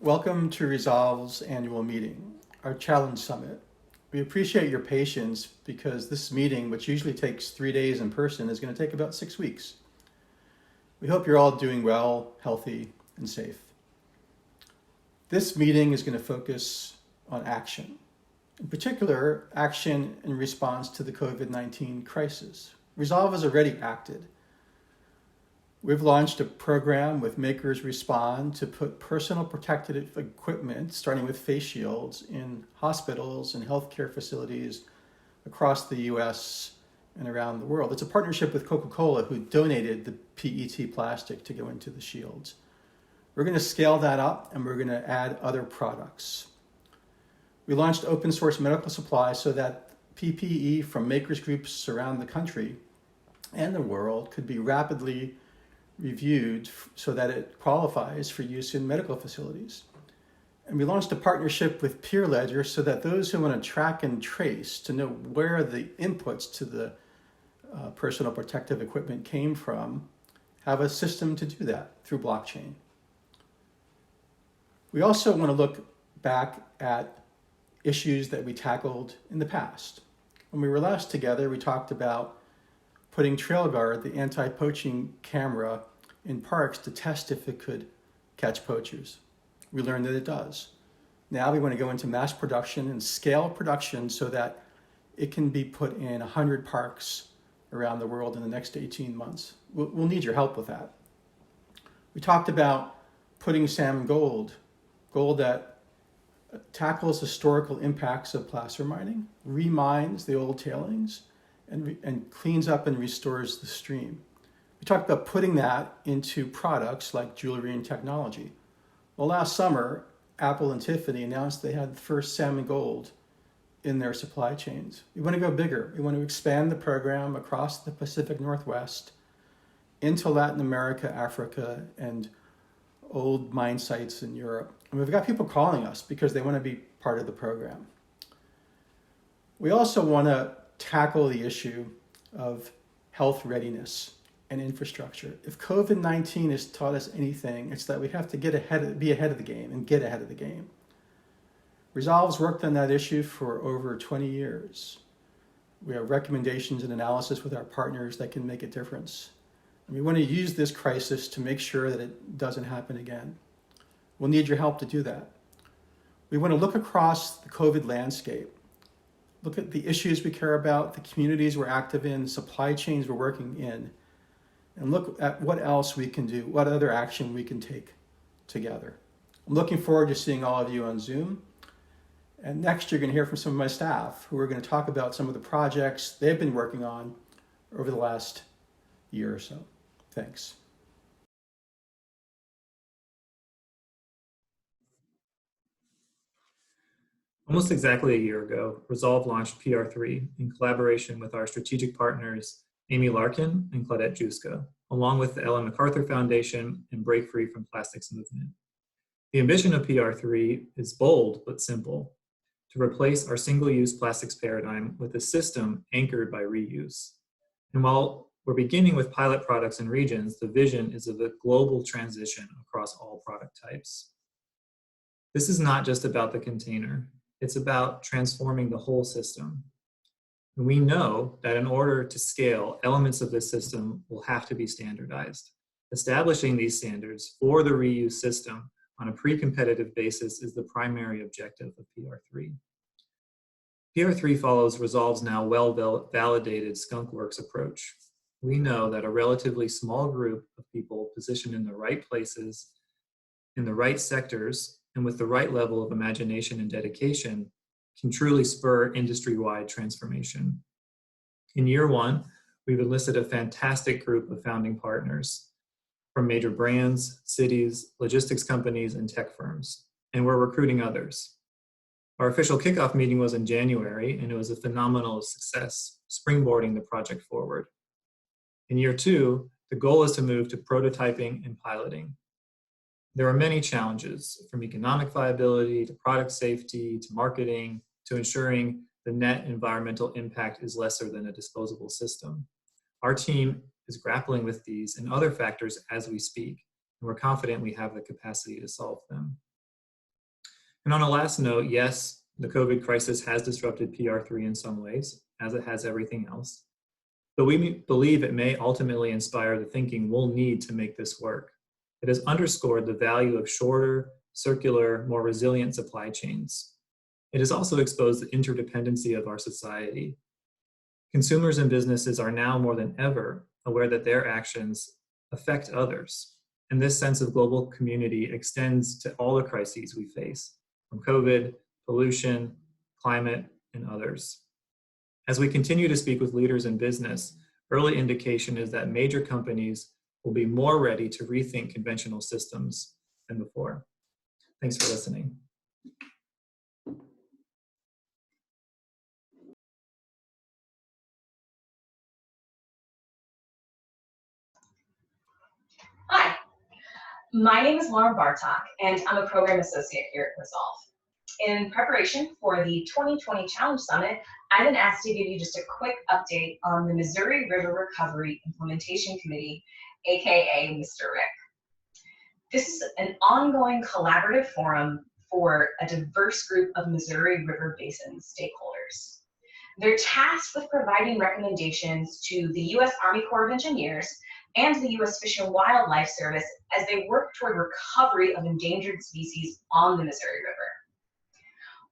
Welcome to Resolve's annual meeting, our Challenge Summit. We appreciate your patience because this meeting, which usually takes 3 days in person, is going to take about 6 weeks. We hope you're all doing well, healthy, and safe. This meeting is going to focus on action. In particular, action in response to the COVID-19 crisis. Resolve has already acted. We've launched a program with Makers Respond to put personal protective equipment, starting with face shields, in hospitals and healthcare facilities across the US and around the world. It's a partnership with Coca-Cola, who donated the PET plastic to go into the shields. We're going to scale that up and we're going to add other products. We launched open source medical supplies so that PPE from makers groups around the country and the world could be rapidly reviewed so that it qualifies for use in medical facilities. And we launched a partnership with Peer Ledger so that those who want to track and trace to know where the inputs to the personal protective equipment came from have a system to do that through blockchain. We also want to look back at issues that we tackled in the past. When we were last together, we talked about putting TrailGuard, the anti-poaching camera, in parks to test if it could catch poachers. We learned that it does. Now we want to go into mass production and scale production so that it can be put in 100 parks around the world in the next 18 months. We'll need your help with that. We talked about putting salmon gold that tackles historical impacts of placer mining, remines the old tailings, and cleans up and restores the stream. We talked about putting that into products like jewelry and technology. Well, last summer, Apple and Tiffany announced they had the first salmon gold in their supply chains. We want to go bigger. We want to expand the program across the Pacific Northwest into Latin America, Africa, and old mine sites in Europe. And we've got people calling us because they want to be part of the program. We also want to tackle the issue of health readiness and infrastructure. If COVID-19 has taught us anything, it's that we have to be ahead of the game and get ahead of the game. Resolve's worked on that issue for over 20 years. We have recommendations and analysis with our partners that can make a difference. And we want to use this crisis to make sure that it doesn't happen again. We'll need your help to do that. We want to look across the COVID landscape, look at the issues we care about, the communities we're active in, supply chains we're working in, and look at what else we can do, what other action we can take together. I'm looking forward to seeing all of you on Zoom. And next, you're going to hear from some of my staff who are going to talk about some of the projects they've been working on over the last year or so. Thanks. Almost exactly a year ago, Resolve launched PR3 in collaboration with our strategic partners, Amy Larkin and Claudette Juska, along with the Ellen MacArthur Foundation and Break Free from Plastics movement. The ambition of PR3 is bold but simple: to replace our single-use plastics paradigm with a system anchored by reuse. And while we're beginning with pilot products and regions, the vision is of a global transition across all product types. This is not just about the container. It's about transforming the whole system. And we know that in order to scale, elements of this system will have to be standardized. Establishing these standards for the reuse system on a pre-competitive basis is the primary objective of PR3. PR3 follows Resolve's now well-validated skunkworks approach. We know that a relatively small group of people positioned in the right places, in the right sectors, and with the right level of imagination and dedication can truly spur industry-wide transformation. In year one, we've enlisted a fantastic group of founding partners from major brands, cities, logistics companies, and tech firms, and we're recruiting others. Our official kickoff meeting was in January, and it was a phenomenal success, springboarding the project forward. In year two, the goal is to move to prototyping and piloting. There are many challenges, from economic viability to product safety to marketing to ensuring the net environmental impact is lesser than a disposable system. Our team is grappling with these and other factors as we speak, and we're confident we have the capacity to solve them. And on a last note, yes, the COVID crisis has disrupted PR3 in some ways, as it has everything else. But we believe it may ultimately inspire the thinking we'll need to make this work. It has underscored the value of shorter, circular, more resilient supply chains. It has also exposed the interdependency of our society. Consumers and businesses are now more than ever aware that their actions affect others. And this sense of global community extends to all the crises we face, from COVID, pollution, climate, and others. As we continue to speak with leaders in business, early indication is that major companies will be more ready to rethink conventional systems than before. Thanks for listening. Hi, my name is Lauren Bartok, and I'm a program associate here at Resolve. In preparation for the 2020 Challenge Summit, I've been asked to give you just a quick update on the Missouri River Recovery Implementation Committee, aka Mr. Rick. This is an ongoing collaborative forum for a diverse group of Missouri River Basin stakeholders. They're tasked with providing recommendations to the U.S. Army Corps of Engineers and the U.S. Fish and Wildlife Service as they work toward recovery of endangered species on the Missouri River.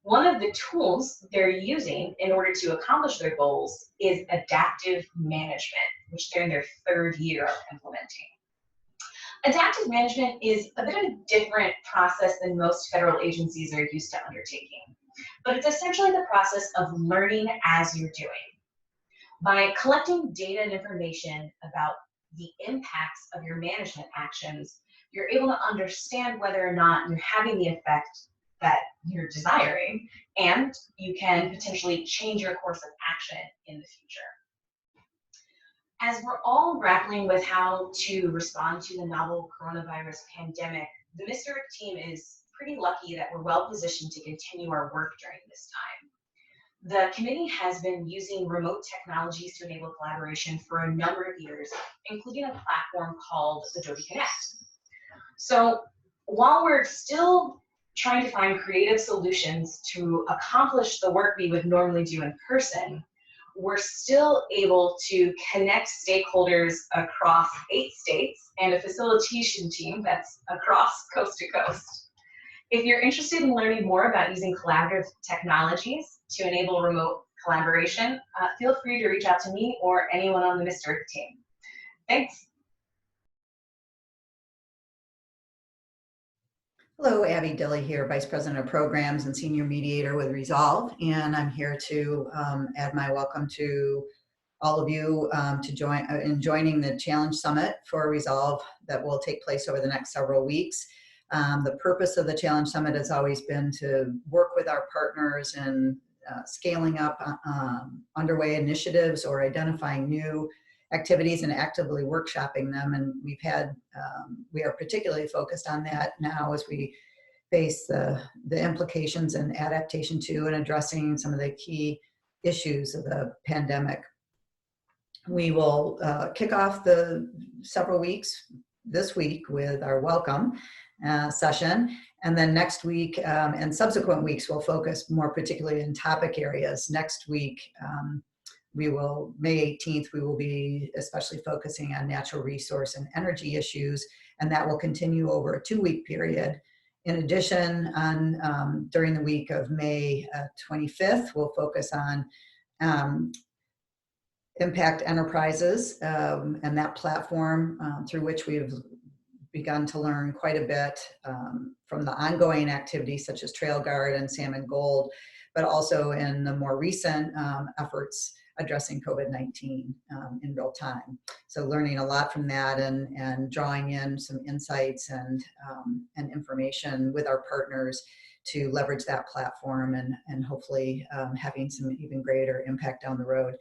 One of the tools they're using in order to accomplish their goals is adaptive management, which they're in their third year of implementing. Adaptive management is a bit of a different process than most federal agencies are used to undertaking, but it's essentially the process of learning as you're doing. By collecting data and information about the impacts of your management actions, you're able to understand whether or not you're having the effect that you're desiring, and you can potentially change your course of action in the future. As we're all grappling with how to respond to the novel coronavirus pandemic, the Mr. Rick team is pretty lucky that we're well positioned to continue our work during this time. The committee has been using remote technologies to enable collaboration for a number of years, including a platform called Adobe Connect. So while we're still trying to find creative solutions to accomplish the work we would normally do in person, we're still able to connect stakeholders across 8 states and a facilitation team that's across coast to coast. If you're interested in learning more about using collaborative technologies to enable remote collaboration, feel free to reach out to me or anyone on the Mr. Rick team. Thanks. Hello, Abby Dilley here, Vice President of Programs and Senior Mediator with Resolve, and I'm here to add my welcome to all of you in joining the Challenge Summit for Resolve that will take place over the next several weeks. The purpose of the Challenge Summit has always been to work with our partners in scaling up underway initiatives or identifying new activities and actively workshopping them. And we are particularly focused on that now as we face the implications and adaptation to and addressing some of the key issues of the pandemic. We will kick off the several weeks this week with our welcome session. And then next week and subsequent weeks, we'll focus more particularly in topic areas. Next week, May 18th, we will be especially focusing on natural resource and energy issues, and that will continue over a 2-week period. In addition, during the week of May 25th, we'll focus on Impact Enterprises and that platform through which we've begun to learn quite a bit from the ongoing activities such as TrailGuard and Salmon Gold, but also in the more recent efforts addressing COVID-19 in real time. So learning a lot from that and drawing in some insights and information with our partners to leverage that platform and hopefully having some even greater impact down the road.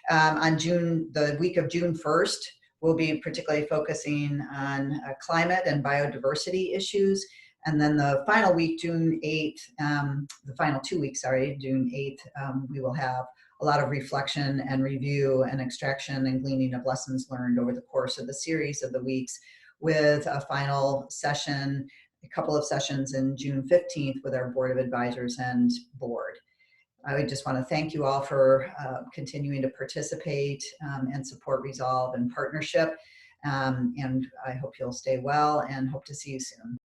The week of June 1st, we'll be particularly focusing on climate and biodiversity issues. And then the final week, June 8th, the final 2 weeks, June 8th, we will have a lot of reflection and review and extraction and gleaning of lessons learned over the course of the series of the weeks, with a final session a couple of sessions in June 15th with our Board of Advisors and board. I would just want to thank you all for continuing to participate and support Resolve and partnership. And I hope you'll stay well and hope to see you soon.